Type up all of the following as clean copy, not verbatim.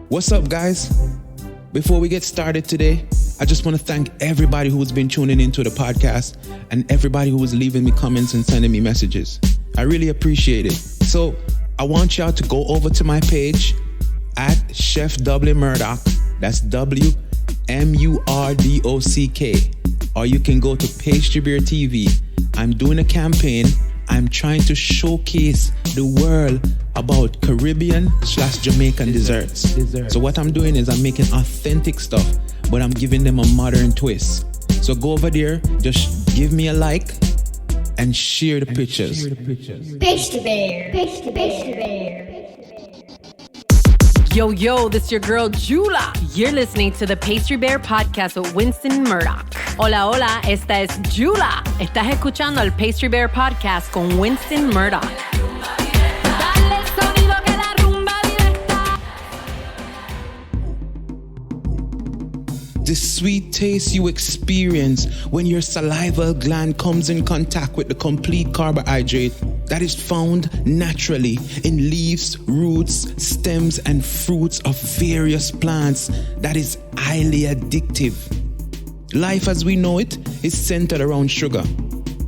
What's up, guys? Before we get started today, I just want to thank everybody who's been tuning into the podcast and everybody who was leaving me comments and sending me messages. I really appreciate it. So I want y'all to go over to my page at Chef W Murdoch. That's WMURDOCK. Or you can go to Pastrybear TV. I'm doing a campaign. I'm trying to showcase the world about Caribbean/Jamaican desserts. So what I'm doing is I'm making authentic stuff, but I'm giving them a modern twist. So go over there, just give me a like and share the pictures. Pastrybear. Yo, this is your girl Jula. You're listening to the Pastrybear podcast with Winston Murdoch. Hola, esta es Jula. Estás escuchando el Pastrybear podcast con Winston Murdoch. Dale sonido que la rumba directa. The sweet taste you experience when your salivary gland comes in contact with the complete carbohydrate that is found naturally in leaves, roots, stems, and fruits of various plants that is highly addictive. Life as we know it is centered around sugar.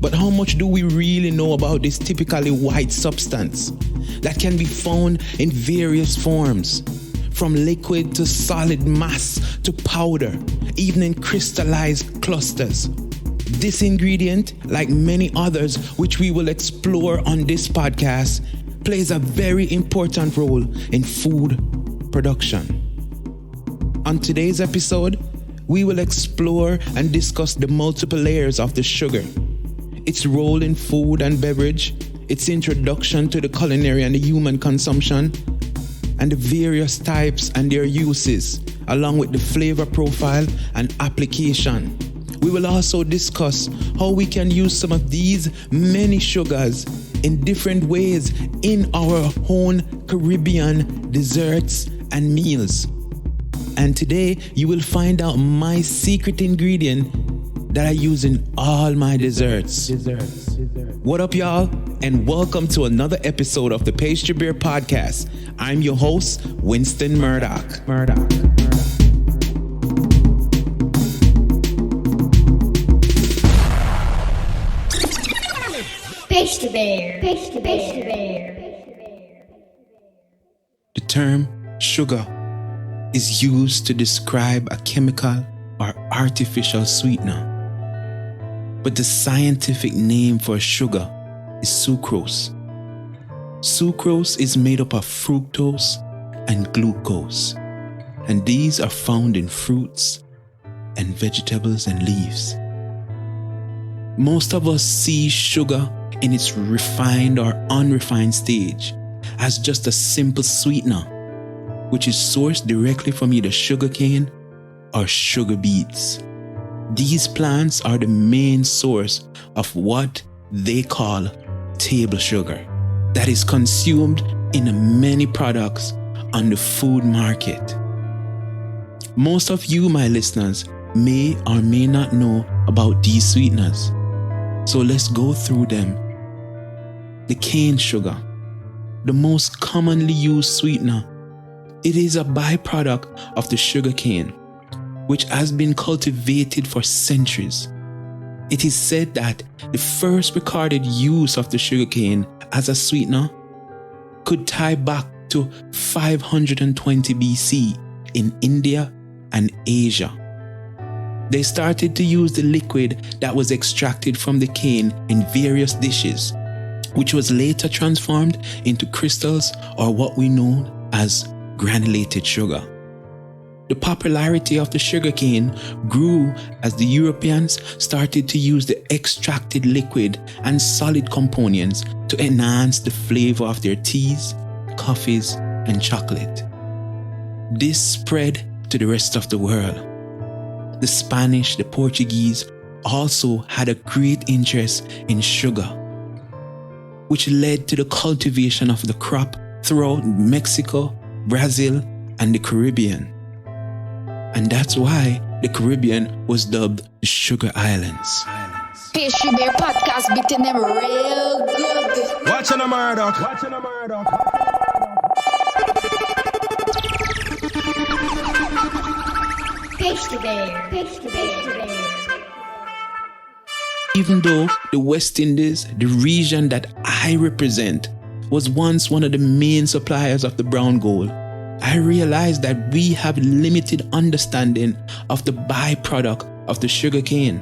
But how much do we really know about this typically white substance that can be found in various forms? From liquid to solid mass to powder, even in crystallized clusters. This ingredient, like many others which we will explore on this podcast, plays a very important role in food production. On today's episode, we will explore and discuss the multiple layers of the sugar, its role in food and beverage, its introduction to the culinary and the human consumption, and the various types and their uses, along with the flavor profile and application. We will also discuss how we can use some of these many sugars in different ways in our own Caribbean desserts and meals. And today, you will find out my secret ingredient that I use in all my desserts. What up, y'all? And welcome to another episode of the Pastrybear podcast. I'm your host, Winston Murdoch. Pastrybear. The term sugar is used to describe a chemical or artificial sweetener. But the scientific name for sugar is sucrose. Sucrose is made up of fructose and glucose, and these are found in fruits and vegetables and leaves. Most of us see sugar in its refined or unrefined stage as just a simple sweetener, which is sourced directly from either sugarcane or sugar beets. These plants are the main source of what they call table sugar that is consumed in many products on the food market. Most of you, my listeners, may or may not know about these sweeteners. So let's go through them. The cane sugar, the most commonly used sweetener. It is a byproduct of the sugar cane, which has been cultivated for centuries. It is said that the first recorded use of the sugarcane as a sweetener could tie back to 520 BC in India and Asia. They started to use the liquid that was extracted from the cane in various dishes, which was later transformed into crystals or what we know as granulated sugar. The popularity of the sugarcane grew as the Europeans started to use the extracted liquid and solid components to enhance the flavor of their teas, coffees, and chocolate. This spread to the rest of the world. The Spanish, the Portuguese also had a great interest in sugar, which led to the cultivation of the crop throughout Mexico, Brazil, and the Caribbean. And that's why the Caribbean was dubbed the Sugar Islands. Pastrybear podcast beating them real good. Watching a Murdoch. Even though the West Indies, the region that I represent, was once one of the main suppliers of the brown gold, I realized that we have limited understanding of the byproduct of the sugar cane.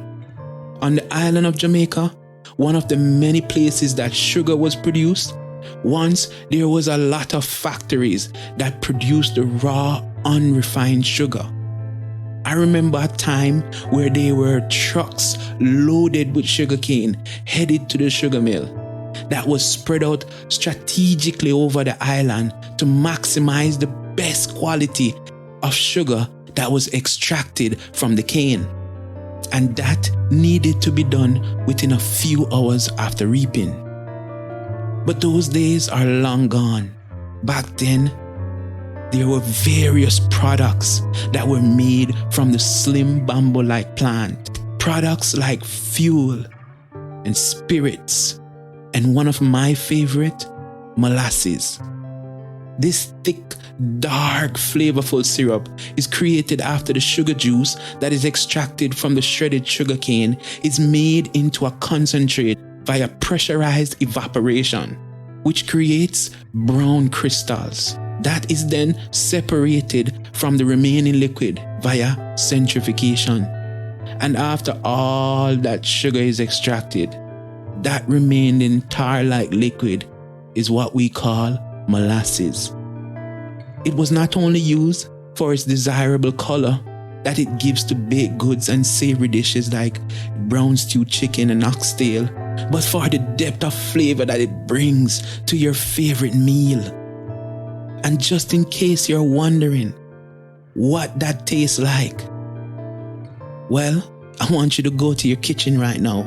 On the island of Jamaica, one of the many places that sugar was produced, once there was a lot of factories that produced the raw, unrefined sugar. I remember a time where there were trucks loaded with sugarcane headed to the sugar mill that was spread out strategically over the island to maximize the best quality of sugar that was extracted from the cane. And that needed to be done within a few hours after reaping. But those days are long gone. Back then, there were various products that were made from the slim bamboo-like plant. Products like fuel and spirits, and one of my favorite, molasses. This thick, dark, flavorful syrup is created after the sugar juice that is extracted from the shredded sugar cane is made into a concentrate via pressurized evaporation, which creates brown crystals. That is then separated from the remaining liquid via centrifugation. And after all that sugar is extracted, that remaining tar-like liquid is what we call molasses. It was not only used for its desirable color that it gives to baked goods and savory dishes like brown stewed chicken and oxtail, but for the depth of flavor that it brings to your favorite meal. And just in case you're wondering what that tastes like, well, I want you to go to your kitchen right now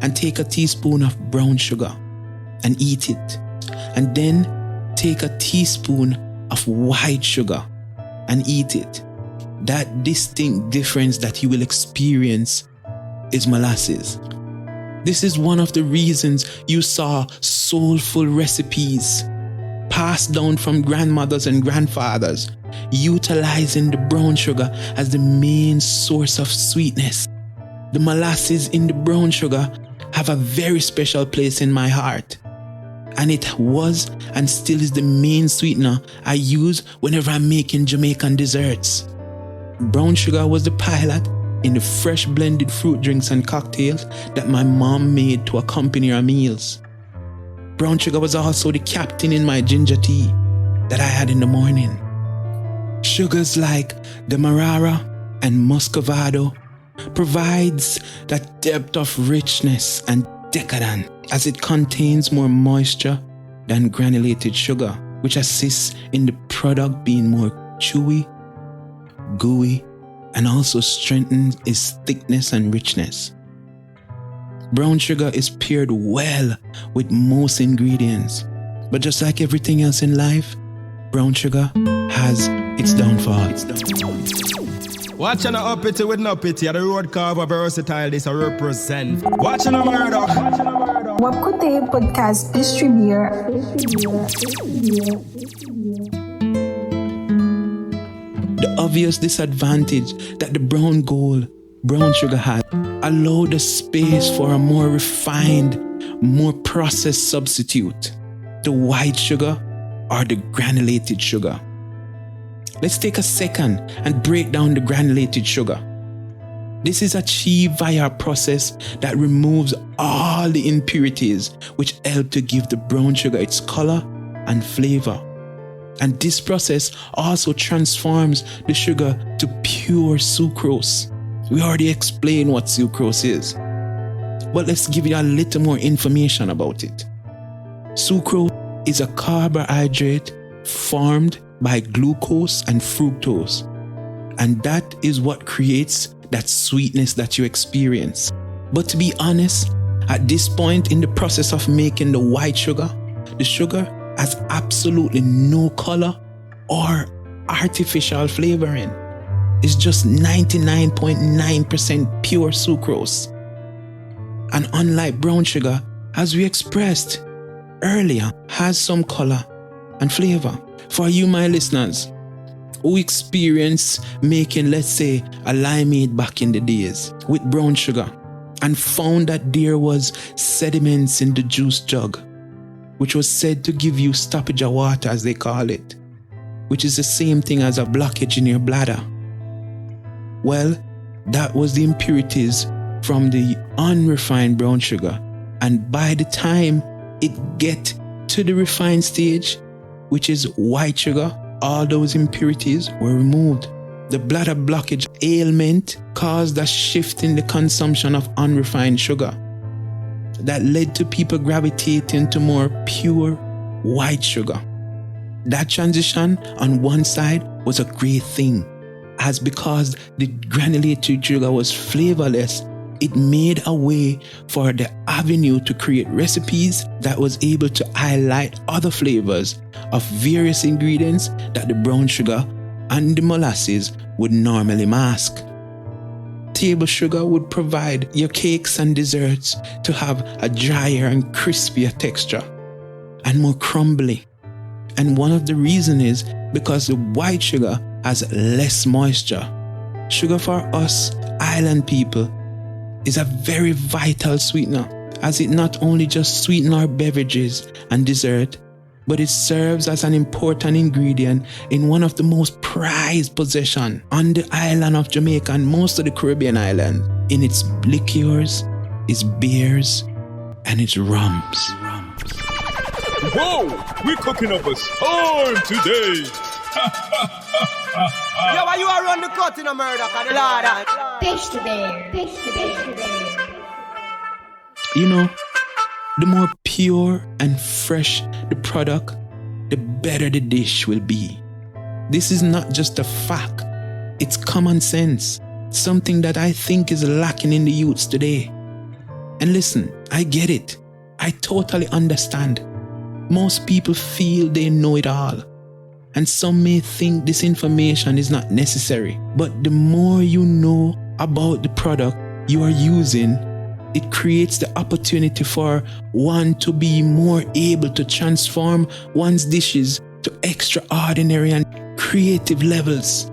and take a teaspoon of brown sugar and eat it. And then take a teaspoon of white sugar and eat it. That distinct difference that you will experience is molasses. This is one of the reasons you saw soulful recipes passed down from grandmothers and grandfathers, utilizing the brown sugar as the main source of sweetness. The molasses in the brown sugar have a very special place in my heart. And it was and still is the main sweetener I use whenever I'm making Jamaican desserts. Brown sugar was the pilot in the fresh blended fruit drinks and cocktails that my mom made to accompany our meals. Brown sugar was also the captain in my ginger tea that I had in the morning. Sugars like Demerara and Muscovado provides that depth of richness and decadence as it contains more moisture than granulated sugar, which assists in the product being more chewy, gooey, and also strengthens its thickness and richness. Brown sugar is paired well with most ingredients, but just like everything else in life, brown sugar has its downfall. Watching a uppity with no pity, the road carver versatile this I represent. Watching a murder. Wapkote podcast Pastrybear. The obvious disadvantage that the brown sugar had allowed the space for a more refined, more processed substitute, the white sugar or the granulated sugar. Let's take a second and break down the granulated sugar. This is achieved via a process that removes all the impurities which help to give the brown sugar its color and flavor. And this process also transforms the sugar to pure sucrose. We already explained what sucrose is, but let's give you a little more information about it. Sucrose is a carbohydrate formed by glucose and fructose, and that is what creates that sweetness that you experience. But to be honest, at this point in the process of making the white sugar, the sugar has absolutely no color or artificial flavoring. It's just 99.9% pure sucrose. And unlike brown sugar, as we expressed earlier, has some color and flavor. For you, my listeners, who experienced making, let's say, a limeade back in the days with brown sugar and found that there was sediments in the juice jug, which was said to give you stoppage of water, as they call it, which is the same thing as a blockage in your bladder. Well, that was the impurities from the unrefined brown sugar. And by the time it get to the refined stage, which is white sugar, all those impurities were removed. The bladder blockage ailment caused a shift in the consumption of unrefined sugar that led to people gravitating to more pure white sugar. That transition on one side was a great thing, as because the granulated sugar was flavorless, it made a way for the avenue to create recipes that was able to highlight other flavors of various ingredients that the brown sugar and the molasses would normally mask. Table sugar would provide your cakes and desserts to have a drier and crispier texture and more crumbly. And one of the reasons is because the white sugar has less moisture. Sugar for us island people is a very vital sweetener, as it not only just sweetens our beverages and dessert, but it serves as an important ingredient in one of the most prized possessions on the island of Jamaica and most of the Caribbean islands, in its liqueurs, its beers, and its rums. Whoa, we're cooking up a storm today. Yo, why you are run the cut in a murder? Pastrybear. You know, the more pure and fresh the product, the better the dish will be. This is not just a fact, it's common sense, something that I think is lacking in the youths today. And listen, I get it. I totally understand. Most people feel they know it all, and some may think this information is not necessary. But the more you know about the product you are using, it creates the opportunity for one to be more able to transform one's dishes to extraordinary and creative levels.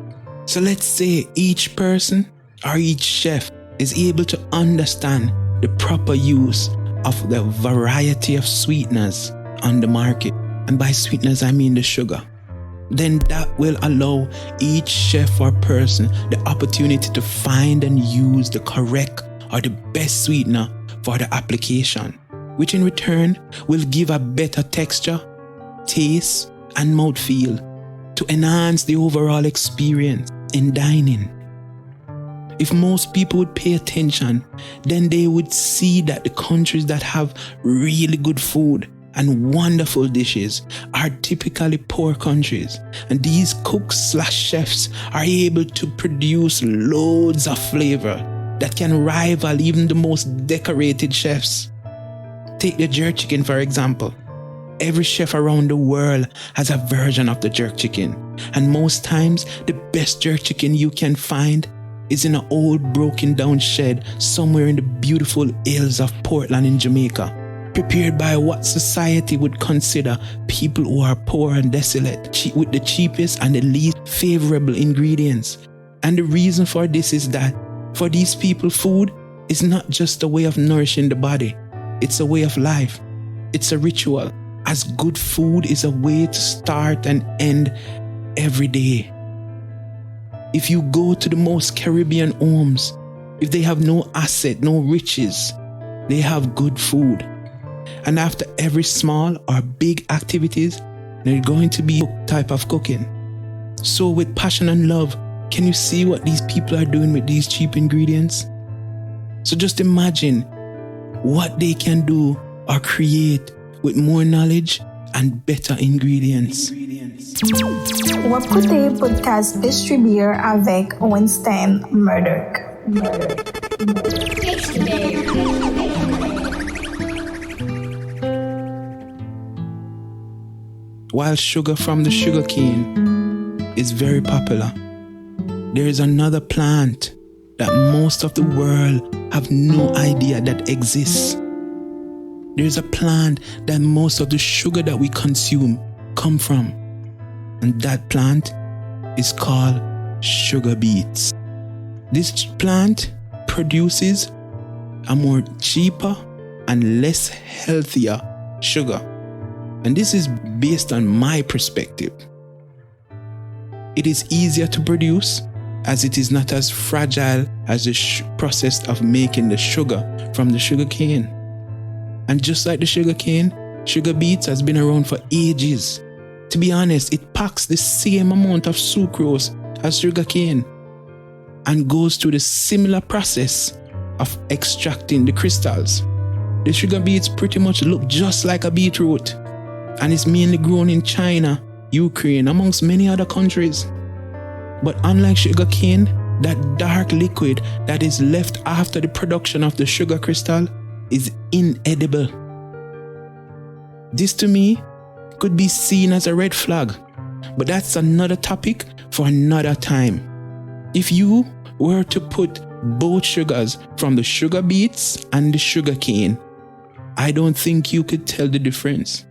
So let's say each person or each chef is able to understand the proper use of the variety of sweeteners on the market. And by sweeteners, I mean the sugar. Then that will allow each chef or person the opportunity to find and use the correct or the best sweetener for the application, which in return will give a better texture, taste, and mouthfeel to enhance the overall experience in dining. If most people would pay attention, then they would see that the countries that have really good food and wonderful dishes are typically poor countries, and these cooks/chefs are able to produce loads of flavor that can rival even the most decorated chefs. Take the jerk chicken for example. Every chef around the world has a version of the jerk chicken, and most times the best jerk chicken you can find is in an old broken down shed somewhere in the beautiful hills of Portland in Jamaica, prepared by what society would consider people who are poor and desolate, with the cheapest and the least favorable ingredients. And the reason for this is that for these people, food is not just a way of nourishing the body, it's a way of life. It's a ritual, as good food is a way to start and end every day. If you go to the most Caribbean homes, if they have no asset, no riches, they have good food. And after every small or big activities, there's going to be a type of cooking. So with passion and love, can you see what these people are doing with these cheap ingredients? So just imagine what they can do or create with more knowledge and better ingredients. Vous écoutez podcast Pastrybear avec Winston Murdoch. While sugar from the sugarcane is very popular, there is another plant that most of the world have no idea that exists. There is a plant that most of the sugar that we consume come from, and that plant is called sugar beets. This plant produces a more cheaper and less healthier sugar. And this is based on my perspective. It is easier to produce as it is not as fragile as the process of making the sugar from the sugar cane. And just like the sugar cane, sugar beets has been around for ages. To be honest, it packs the same amount of sucrose as sugar cane and goes through the similar process of extracting the crystals. The sugar beets pretty much look just like a beetroot, and it's mainly grown in China, Ukraine, amongst many other countries. But unlike sugar cane, that dark liquid that is left after the production of the sugar crystal is inedible. This to me could be seen as a red flag, but that's another topic for another time. If you were to put both sugars from the sugar beets and the sugar cane, I don't think you could tell the difference,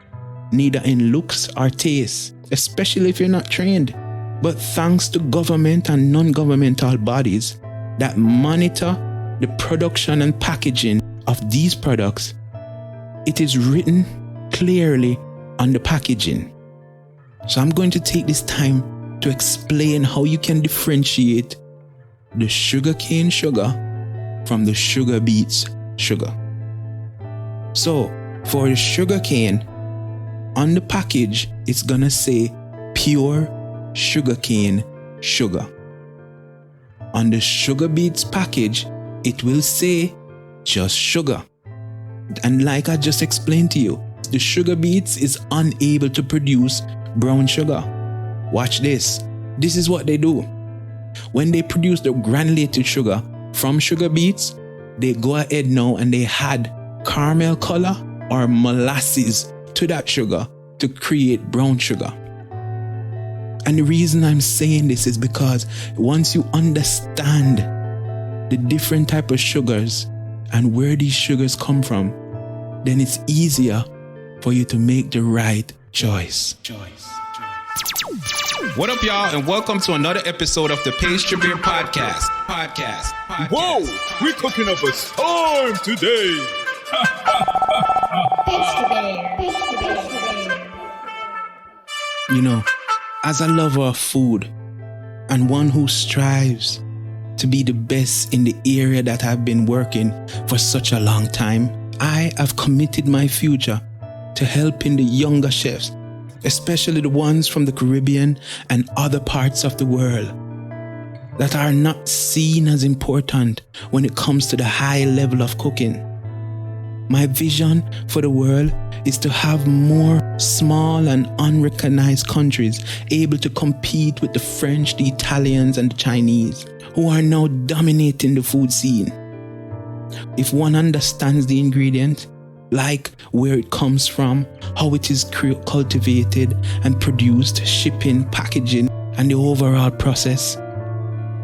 neither in looks or taste, especially if you're not trained. But thanks to government and non-governmental bodies that monitor the production and packaging of these products, it is written clearly on the packaging. So I'm going to take this time to explain how you can differentiate the sugarcane sugar from the sugar beets sugar. So for the sugarcane, on the package, it's gonna say pure sugarcane sugar. On the sugar beets package, it will say just sugar. And like I just explained to you, the sugar beets is unable to produce brown sugar. Watch this. This is what they do. When they produce the granulated sugar from sugar beets, they go ahead now and they add caramel color or molasses to that sugar to create brown sugar. And the reason I'm saying this is because once you understand the different type of sugars and where these sugars come from, then it's easier for you to make the right choice. What up, y'all, and welcome to another episode of the Pastrybear podcast. Whoa, we're cooking up a storm today. You know, as a lover of food and one who strives to be the best in the area that I've been working for such a long time, I have committed my future to helping the younger chefs, especially the ones from the Caribbean and other parts of the world that are not seen as important when it comes to the high level of cooking. My vision for the world is to have more small and unrecognized countries able to compete with the French, the Italians, and the Chinese, who are now dominating the food scene. If one understands the ingredient, like where it comes from, how it is cultivated and produced, shipping, packaging, and the overall process,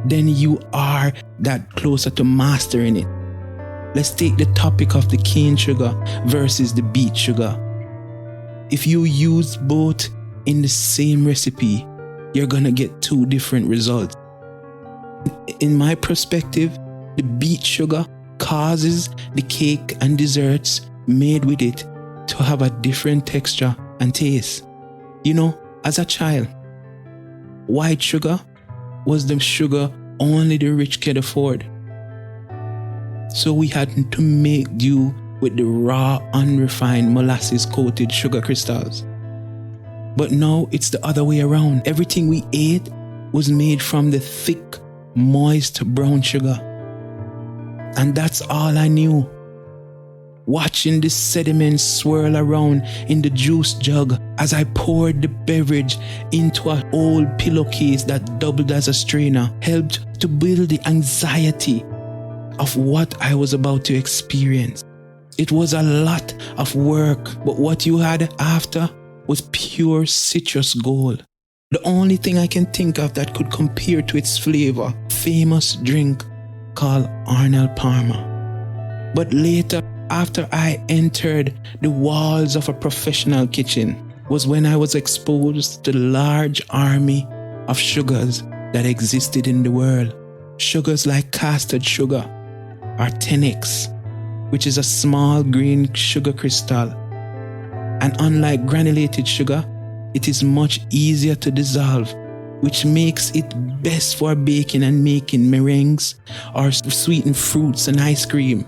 then you are that closer to mastering it. Let's take the topic of the cane sugar versus the beet sugar. If you use both in the same recipe, you're gonna get two different results. In my perspective, the beet sugar causes the cake and desserts made with it to have a different texture and taste. You know, as a child, white sugar was the sugar only the rich could afford. So we had to make do with the raw, unrefined, molasses-coated sugar crystals. But now it's the other way around. Everything we ate was made from the thick, moist brown sugar. And that's all I knew. Watching the sediment swirl around in the juice jug as I poured the beverage into an old pillowcase that doubled as a strainer helped to build the anxiety of what I was about to experience. It was a lot of work, but what you had after was pure citrus gold. The only thing I can think of that could compare to its flavor, famous drink called Arnold Palmer. But later, after I entered the walls of a professional kitchen, was when I was exposed to the large army of sugars that existed in the world. Sugars like castered sugar or 10X, which is a small green sugar crystal. And unlike granulated sugar, it is much easier to dissolve, which makes it best for baking and making meringues or sweetened fruits and ice cream,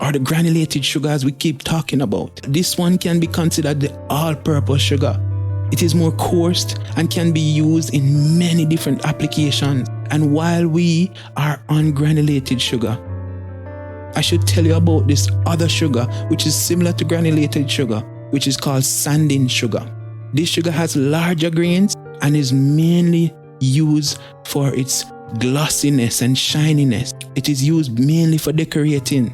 or the granulated sugars we keep talking about. This one can be considered the all-purpose sugar. It is more coarse and can be used in many different applications. And while we are on granulated sugar, I should tell you about this other sugar, which is similar to granulated sugar, which is called sanding sugar. This sugar has larger grains and is mainly used for its glossiness and shininess. It is used mainly for decorating,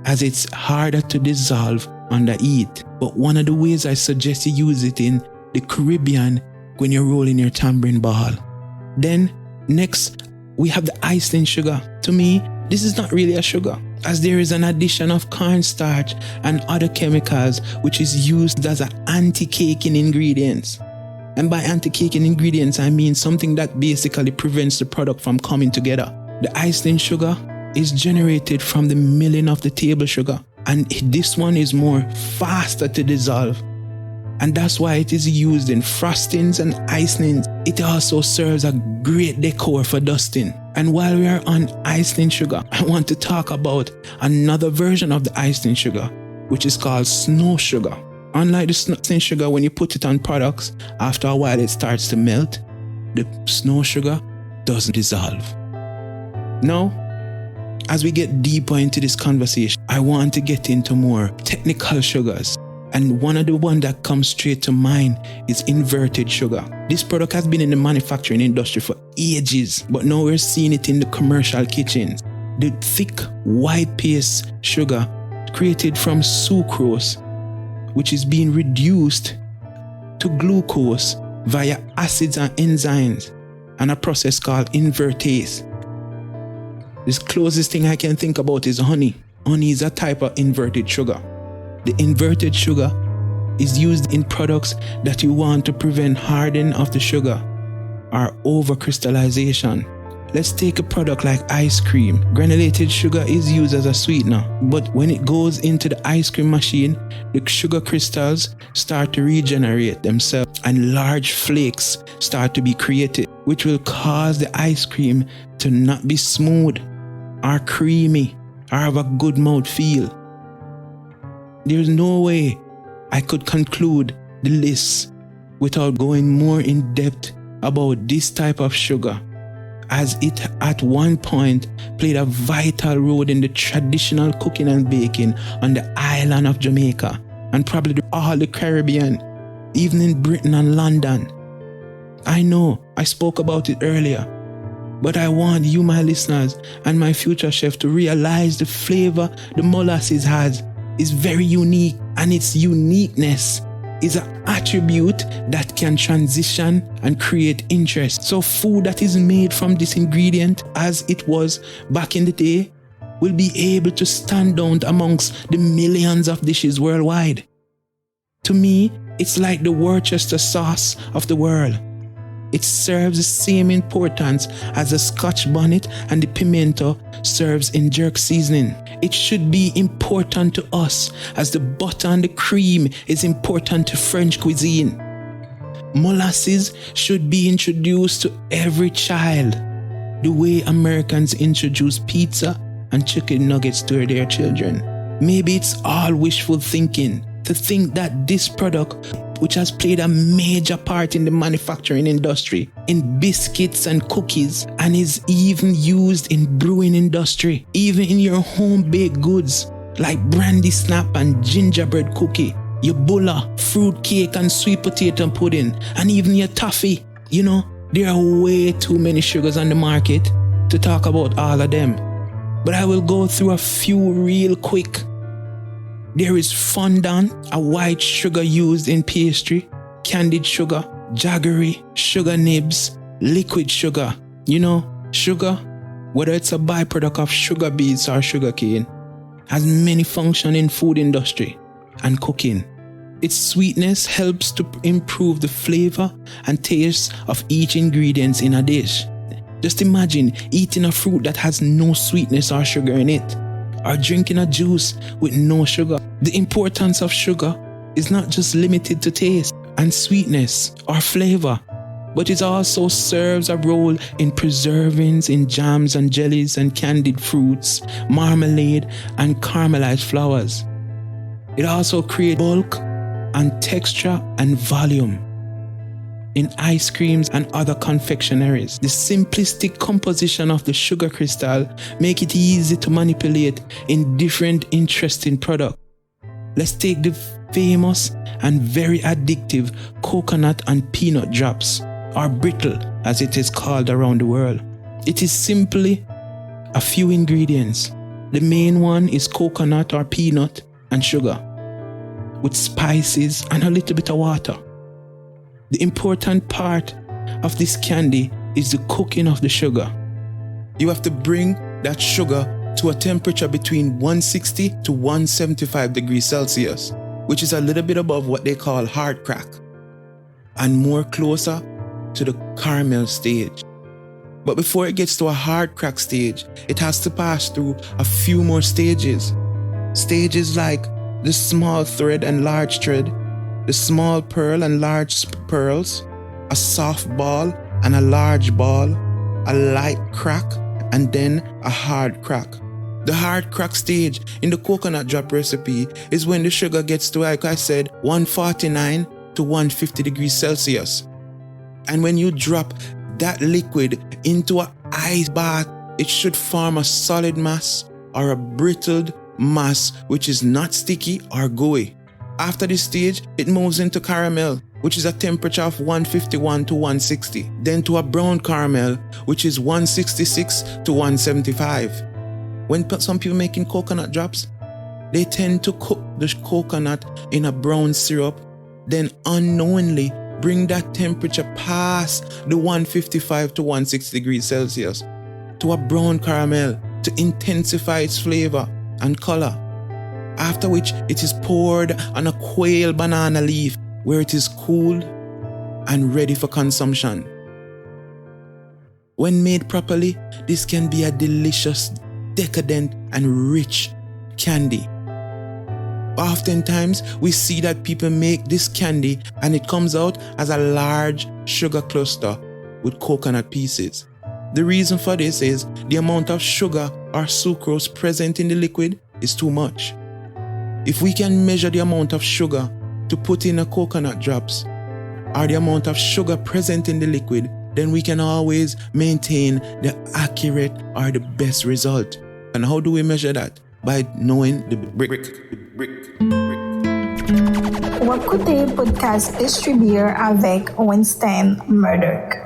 as it's harder to dissolve under heat. But one of the ways I suggest you use it in the Caribbean when you're rolling your tambourine ball. Then next, we have the Iceland sugar. To me, this is not really a sugar, as there is an addition of cornstarch and other chemicals which is used as an anti-caking ingredients. And by anti-caking ingredients, I mean something that basically prevents the product from coming together. The Iceland sugar is generated from the milling of the table sugar, and this one is more faster to dissolve. And that's why it is used in frostings and icings. It also serves a great decor for dusting. And while we are on Iceland sugar, I want to talk about another version of the Iceland sugar, which is called snow sugar. Unlike the Iceland sugar, when you put it on products, after a while it starts to melt. The snow sugar doesn't dissolve. Now, as we get deeper into this conversation, I want to get into more technical sugars. And one of the ones that comes straight to mind is inverted sugar. This product has been in the manufacturing industry for ages, but now we're seeing it in the commercial kitchens. The thick white paste sugar created from sucrose, which is being reduced to glucose via acids and enzymes and a process called invertase. The closest thing I can think about is honey. Honey is a type of inverted sugar. The inverted sugar is used in products that you want to prevent hardening of the sugar or over-crystallization. Let's take a product like ice cream. Granulated sugar is used as a sweetener, but when it goes into the ice cream machine, the sugar crystals start to regenerate themselves and large flakes start to be created, which will cause the ice cream to not be smooth or creamy or have a good mouth feel. There's no way I could conclude the list without going more in depth about this type of sugar, as it at one point played a vital role in the traditional cooking and baking on the island of Jamaica and probably all the Caribbean, even in Britain and London. I know I spoke about it earlier, but I want you, my listeners, and my future chef to realize the flavor the molasses has is very unique, and its uniqueness is an attribute that can transition and create interest. So food that is made from this ingredient, as it was back in the day, will be able to stand out amongst the millions of dishes worldwide. To me, it's like the Worcester sauce of the world. It serves the same importance as the Scotch bonnet and the pimento serves in jerk seasoning. It should be important to us as the butter and the cream is important to French cuisine. Molasses should be introduced to every child the way Americans introduce pizza and chicken nuggets to their children. Maybe it's all wishful thinking to think that this product, which has played a major part in the manufacturing industry, in biscuits and cookies, and is even used in brewing industry, even in your home baked goods like brandy snap and gingerbread cookie, your bulla, fruit cake and sweet potato pudding, and even your toffee. You know, there are way too many sugars on the market to talk about all of them, but I will go through a few real quick. There is fondant, a white sugar used in pastry, candied sugar, jaggery, sugar nibs, liquid sugar. You know, sugar, whether it's a byproduct of sugar beets or sugar cane, has many functions in food industry and cooking. Its sweetness helps to improve the flavor and taste of each ingredient in a dish. Just imagine eating a fruit that has no sweetness or sugar in it, or drinking a juice with no sugar. The importance of sugar is not just limited to taste and sweetness or flavor, but it also serves a role in preservings, in jams and jellies and candied fruits, marmalade and caramelized flowers. It also creates bulk and texture and volume in ice creams and other confectionaries. The simplistic composition of the sugar crystal make it easy to manipulate in different interesting products. Let's take the famous and very addictive coconut and peanut drops, or brittle as it is called around the world. It is simply a few ingredients. The main one is coconut or peanut and sugar, with spices and a little bit of water. The important part of this candy is the cooking of the sugar. You have to bring that sugar to a temperature between 160 to 175 degrees Celsius, which is a little bit above what they call hard crack, and more closer to the caramel stage. But before it gets to a hard crack stage, it has to pass through a few more stages. Stages like the small thread and large thread, the small pearl and large pearls, a soft ball and a large ball, a light crack, and then a hard crack. The hard crack stage in the coconut drop recipe is when the sugar gets to, like I said, 149 to 150 degrees Celsius. And when you drop that liquid into an ice bath, it should form a solid mass or a brittled mass which is not sticky or gooey. After this stage, it moves into caramel, which is a temperature of 151 to 160. Then to a brown caramel, which is 166 to 175. When some people making coconut drops, they tend to cook the coconut in a brown syrup, then unknowingly bring that temperature past the 155 to 160 degrees Celsius to a brown caramel to intensify its flavor and color. After which it is poured on a quail banana leaf where it is cooled and ready for consumption. When made properly, this can be a delicious, decadent and rich candy. Oftentimes, we see that people make this candy and it comes out as a large sugar cluster with coconut pieces. The reason for this is the amount of sugar or sucrose present in the liquid is too much. If we can measure the amount of sugar to put in a coconut drops or the amount of sugar present in the liquid, then we can always maintain the accurate or the best result. And how do we measure that? By knowing the brick. Vous écoutez podcast Pastrybear avec Winston Murdoch.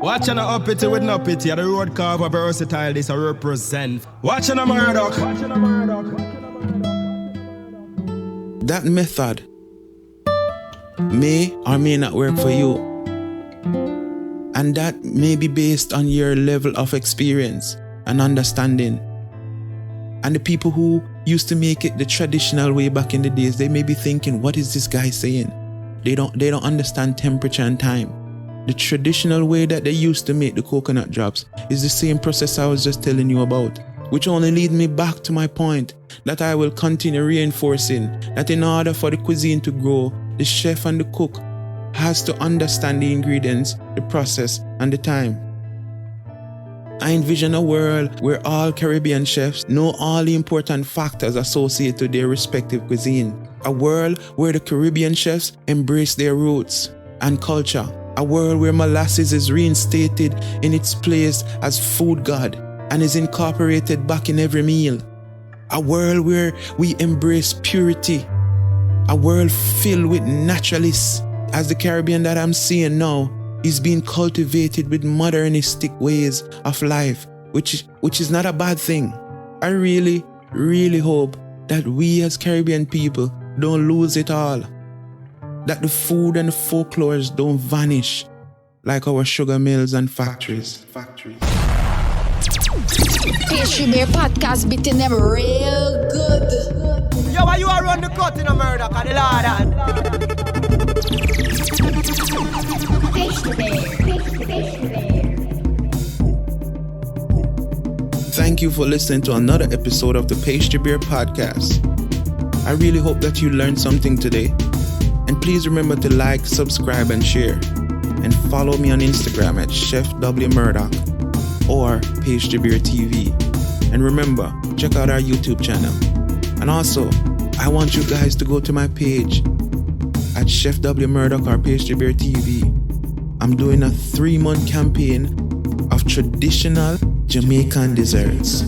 Watching a uppity with no pity, the road carve versatile this I represent. Watching a Murdoch. That method may or may not work for you. And that may be based on your level of experience and understanding. And the people who used to make it the traditional way back in the days, they may be thinking, what is this guy saying? They don't understand temperature and time. The traditional way that they used to make the coconut drops is the same process I was just telling you about, which only leads me back to my point that I will continue reinforcing that in order for the cuisine to grow, the chef and the cook has to understand the ingredients, the process, and the time. I envision a world where all Caribbean chefs know all the important factors associated to their respective cuisine. A world where the Caribbean chefs embrace their roots and culture. A world where molasses is reinstated in its place as food god and is incorporated back in every meal. A world where we embrace purity. A world filled with naturalists, as the Caribbean that I'm seeing now is being cultivated with modernistic ways of life, which is not a bad thing. I really, really hope that we as Caribbean people don't lose it all. That the food and the folklores don't vanish like our sugar mills and factories. Pastrybear podcast beating them real good. Yo, why you are run the cut in a murder? Cause the Lord had. Thank you for listening to another episode of the Pastrybear podcast. I really hope that you learned something today. And please remember to like, subscribe, and share. And follow me on Instagram at Chef W Murdoch or Pastrybear TV. And remember, check out our YouTube channel. And also, I want you guys to go to my page at Chef W Murdoch or Pastrybear TV. I'm doing a 3-month campaign of traditional Jamaican desserts.